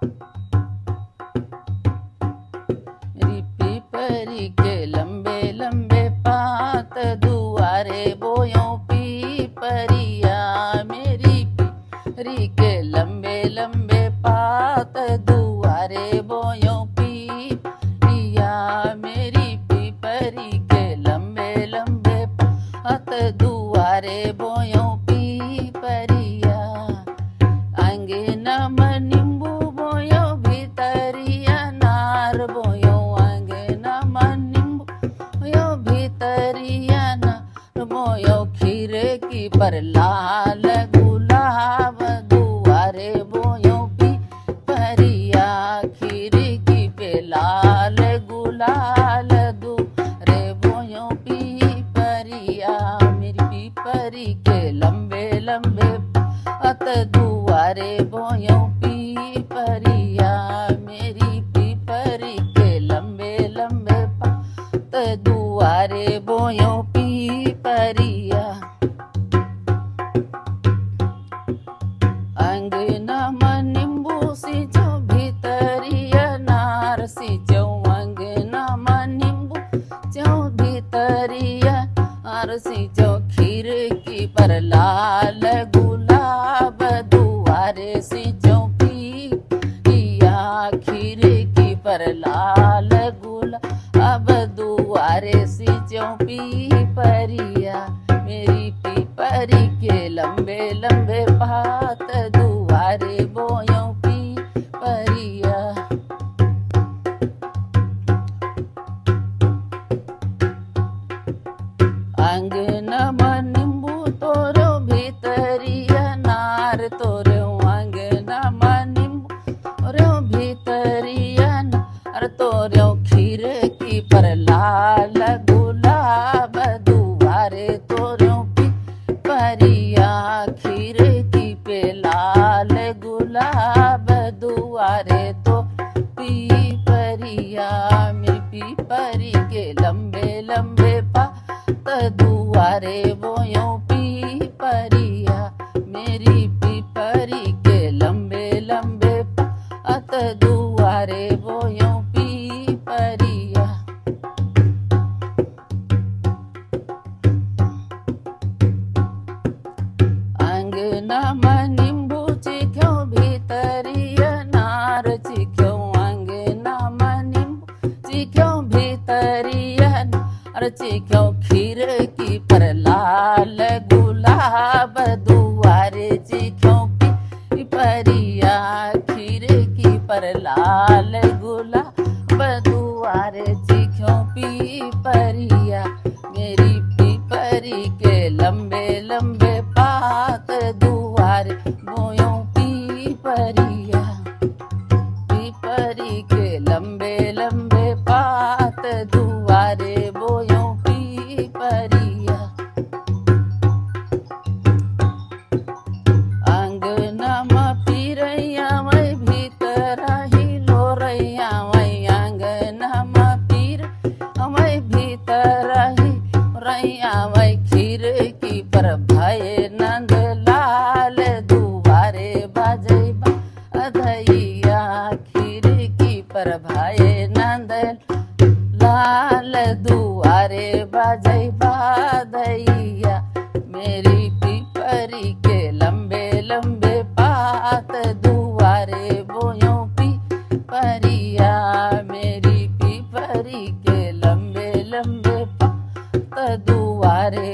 मेरी पीपरी के लंबे लंबे पात दुआरे बोयो पीपरिया। मेरी पीपरी के लंबे लंबे पात दुआरे बोयो पीपरिया। मेरी पीपरी के लंबे लंबे पात दुआरे बोयो पीपरिया। आंगनमा निंबू बोयो भीतरिया नार बोयो। आंगनमा निंबू बोयो भीतरिया नार बोयो। खिड़की पर लाल गुलाब दुआरे बोयो पीपरिया। खिड़की पे लाल गुलाल दुआरे बोयो पीपरिया। मेरी पीपरी के लंबे लंबे पात दुआरे बोयो पीपरिया। मेरी पीपरी के लंबे लंबे पात दुआरे बोयो पीपरिया। अंगनमा निंबू सींचो भीतरिया नार सींचो। अंगनमा निंबू सींचो भीतरिया नार सींचो। खिड़की पर लाल गुलाब दुआरे सींचो पीपरिया। खिड़की पर लाल गुलाब दुआरे सींचो पीपरिया। मेरी पीपरी के लंबे लंबे पात दुआरे बोयो पीपरिया। आंगनमा निंबू तोरो भीतरिया नार तोरो। आंगनमा निंबू तोरो भीतरिया नार तोरो। खिड़की पर लाल गुलाब दुआरे तोरो पीपरिया। खिड़की पे लाल गुलाब दुआरे तो पीपरिया। मेरी पीपरी के लंबे लंबे पात दुआरे बोयो पीपरिया। मेरी पीपरी के लंबे लंबे पात दुआरे बोयो पीपरिया। आंगनमा निंबू चिख्यो भीतरिया नार चिख्यो। आंगनमा निंबू चिख्यो भीतरिया नार चिख्यो। खिड़की पर लाल गुलाब दुआरे चिख्यो पीपरिया। खिड़की पर लाल गुलाब दुआरे चिख्यो पीपरिया। मेरी पीपरी के लंबे लंबे पात दुआरे बोयो पीपरिया। पीपरी के लंबे लंबे पात दुआरे बोयो पीपरिया। आंगनमा पीरैया वै भीतर ही लोरैया वै। आंगनमा पीर वै भीतर ही लोरैया वै। खिड़की पर भये नंद लाल दुआरे बाजै बाधैया। खिड़की पर भये नंद लाल दुआरे बाजै बाधैया। मेरी पीपरी के लंबे लंबे पात दुआरे बोयो पीपरिया। मेरी पीपरी के लंबे लंबे पात दुआरे